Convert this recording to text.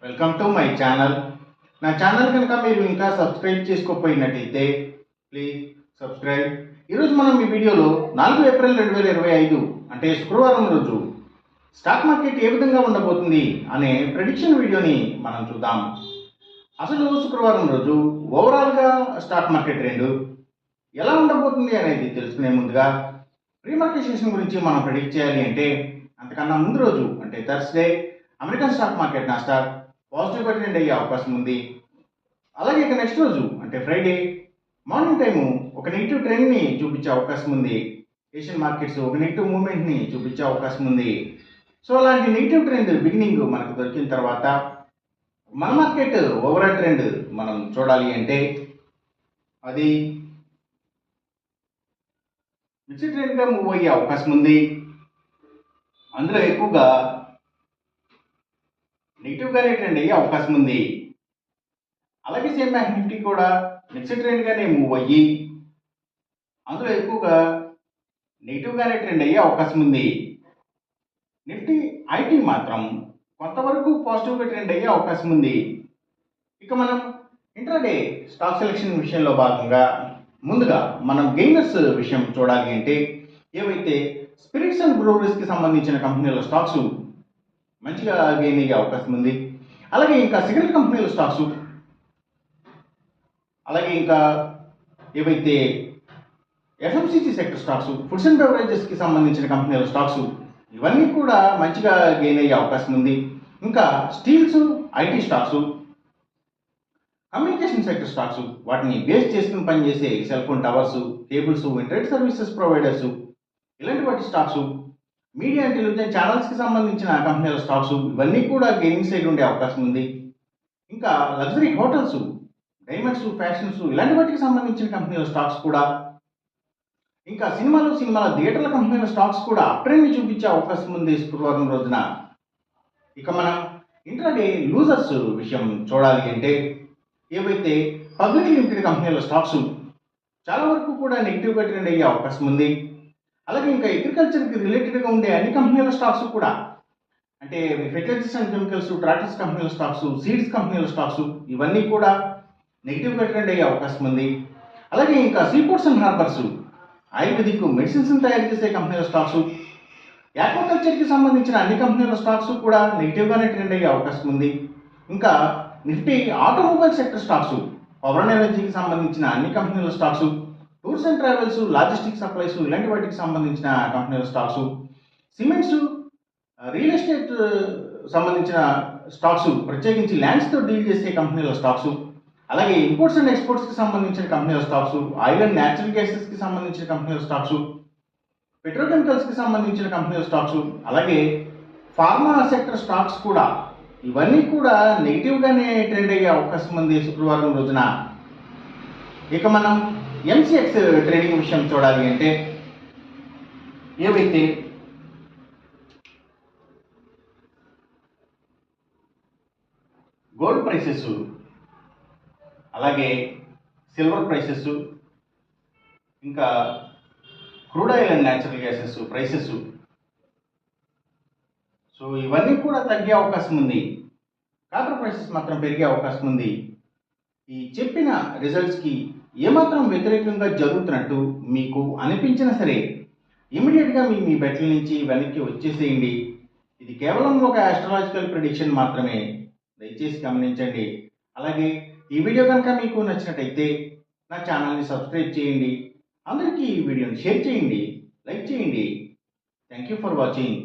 Welcome to my channel. నా channel కనుక మీరు ఇంకా సబ్స్క్రైబ్ చేసుకోకపోయినట్టయితే ప్లీజ్ సబ్స్క్రైబ్. ఈరోజు మనం ఈ వీడియోలో 4 ఏప్రిల్ 2025 అంటే శుక్రవారం రోజు స్టాక్ మార్కెట్ ఏ విధంగా ఉండబోతుంది అనే ప్రెడిక్షన్ వీడియోని మనం చూద్దాం. అసలు శుక్రవారం రోజు ఓవరాల్గా స్టాక్ మార్కెట్ ట్రెండ్ ఎలా ఉండబోతుంది అనేది తెలుసుకునే ముందుగా ప్రీ మార్కెట్ సెషన్ గురించి మనం ప్రెడిక్ట్ చేయాలి అంటే అంతకన్నా ముందు రోజు అంటే Thursday American stock market Nasdaq పాజిటివ్గా ట్రెండ్ అయ్యే అవకాశం ఉంది. అలాగే ఇక నెక్స్ట్ రోజు అంటే ఫ్రైడే మార్నింగ్ టైము ఒక నెగిటివ్ ట్రెండ్ని చూపించే అవకాశం ఉంది. ఏషియన్ మార్కెట్స్ ఒక నెగిటివ్ మూవ్మెంట్ని చూపించే అవకాశం ఉంది. సో అలాంటి నెగిటివ్ ట్రెండ్ బిగినింగ్ మనకు దొరికిన తర్వాత మన మార్కెట్ ఓవరాల్ ట్రెండ్ మనం చూడాలి అంటే అది మిక్స్డ్ ట్రెండ్గా మూవ్ అయ్యే అవకాశం ఉంది. అందులో ఎక్కువగా నెగిటివ్గానే ట్రెండ్ అయ్యే అవకాశం ఉంది. అలాగే సేమ్ బ్యాంక్ నిఫ్టీ కూడా మిక్స్డ్ ట్రెండ్గానే మూవ్ అయ్యి అందులో ఎక్కువగా నెగిటివ్గానే ట్రెండ్ అయ్యే అవకాశం ఉంది. నిఫ్టీ ఐటీ మాత్రం కొంతవరకు పాజిటివ్గా ట్రెండ్ అయ్యే అవకాశం ఉంది. ఇక మనం ఇంట్రాడే స్టాక్ సెలెక్షన్ విషయంలో భాగంగా ముందుగా మనం గెయినర్స్ విషయం చూడాలి అంటే ఏవైతే స్పిరిట్స్ అండ్ బ్రూవరీస్కి సంబంధించిన కంపెనీల స్టాక్స్ మంచిగా గెయిన్ అయ్యే అవకాశం ఉంది. అలాగే ఇంకా సిగరెట్ కంపెనీల స్టాక్స్, అలాగే ఇంకా ఏవైతే FMCG sector stocks, foods and బెవరేజెస్కి సంబంధించిన కంపెనీల స్టాక్స్ ఇవన్నీ కూడా మంచిగా గెయిన్ అయ్యే అవకాశం ఉంది. ఇంకా steels, IT stocks, communication sector stocks వాటిని బేస్ చేసుకుని పనిచేసే cell phone towers, cables, internet services providers ఇలాంటి వాటి స్టాక్స్, మీడియా అండ్ టెలివిజన్ ఛానల్స్కి సంబంధించిన కంపెనీల స్టాక్స్ ఇవన్నీ కూడా గెయినింగ్ సైడ్ ఉండే అవకాశం ఉంది. ఇంకా లగ్జరీ హోటల్స్, డైమండ్స్, ఫ్యాషన్స్ ఇలాంటి వాటికి సంబంధించిన కంపెనీల స్టాక్స్ కూడా, ఇంకా సినిమాల థియేటర్ల కంపెనీల స్టాక్స్ కూడా అప్ ట్రెండ్ని చూపించే అవకాశం ఉంది శుక్రవారం రోజున. ఇక మనం ఇంట్రాడే లూజర్స్ విషయం చూడాలి అంటే ఏవైతే పబ్లిక్ లిమిటెడ్ కంపెనీల స్టాక్స్ చాలా వరకు కూడా నెగిటివ్గా ట్రెండ్ అయ్యే అవకాశం ఉంది. అలాగే ఇంకా అగ్రికల్చర్కి రిలేటెడ్గా ఉండే అన్ని కంపెనీల స్టాక్స్ కూడా అంటే ఫెర్టిలైజర్స్ అండ్ కెమికల్స్, ట్రాక్టర్స్ కంపెనీల స్టాక్స్, సీడ్స్ కంపెనీల స్టాక్స్ ఇవన్నీ కూడా నెగిటివ్గా ట్రెండ్ అయ్యే అవకాశం ఉంది. అలాగే ఇంకా seaports and harbours, ayurvedic medicines తయారు చేసే కంపెనీల స్టాక్స్, యాక్వాకల్చర్కి సంబంధించిన అన్ని కంపెనీల స్టాక్స్ కూడా నెగిటివ్గానే ట్రెండ్ అయ్యే అవకాశం ఉంది. ఇంకా Nifty automobile sector stocks, power and ఎనర్జీకి సంబంధించిన అన్ని కంపెనీల stocks, tours and travels, logistic supplies ఇలాంటి వాటికి సంబంధించిన కంపెనీల స్టాక్స్, సిమెంట్స్, రియల్ ఎస్టేట్ సంబంధించిన స్టాక్స్ ప్రత్యేకించి ల్యాండ్స్తో డీల్ చేసే కంపెనీల స్టాక్స్, అలాగే ఇంపోర్ట్స్ అండ్ ఎక్స్పోర్ట్స్కి సంబంధించిన కంపెనీల స్టాక్స్, ఆయిల్ అండ్ న్యాచురల్ గ్యాసెస్కి సంబంధించిన కంపెనీల స్టాక్స్, పెట్రోకెమికల్స్కి సంబంధించిన కంపెనీల స్టాక్స్, అలాగే ఫార్మా సెక్టర్ స్టాక్స్ కూడా ఇవన్నీ కూడా నెగిటివ్గానే ట్రెండ్ అయ్యే అవకాశం ఉంది శుక్రవారం రోజున. ఇక మనం ఎంసీఎక్స్ ట్రేడింగ్ విషయం చూడాలి అంటే ఏవైతే గోల్డ్ ప్రైసెస్, అలాగే సిల్వర్ ప్రైసెస్, ఇంకా crude oil and natural gases prices, so ఇవన్నీ కూడా తగ్గే అవకాశం ఉంది. కాపర్ ప్రైసెస్ మాత్రం పెరిగే అవకాశం ఉంది. ఈ చెప్పిన రిజల్ట్స్కి ఏమాత్రం వ్యతిరేకంగా జరుగుతున్నట్టు మీకు అనిపించినా సరే ఇమీడియట్గా మీ బెట్ల నుంచి వెనక్కి వచ్చేసేయండి. ఇది కేవలం ఒక ఆస్ట్రాలజికల్ ప్రిడిక్షన్ మాత్రమే, దయచేసి గమనించండి. అలాగే ఈ వీడియో కనుక మీకు నచ్చినట్టయితే నా ఛానల్ని సబ్స్క్రైబ్ చేయండి. అందరికీ ఈ వీడియోని షేర్ చేయండి, లైక్ చేయండి. Thank you for watching.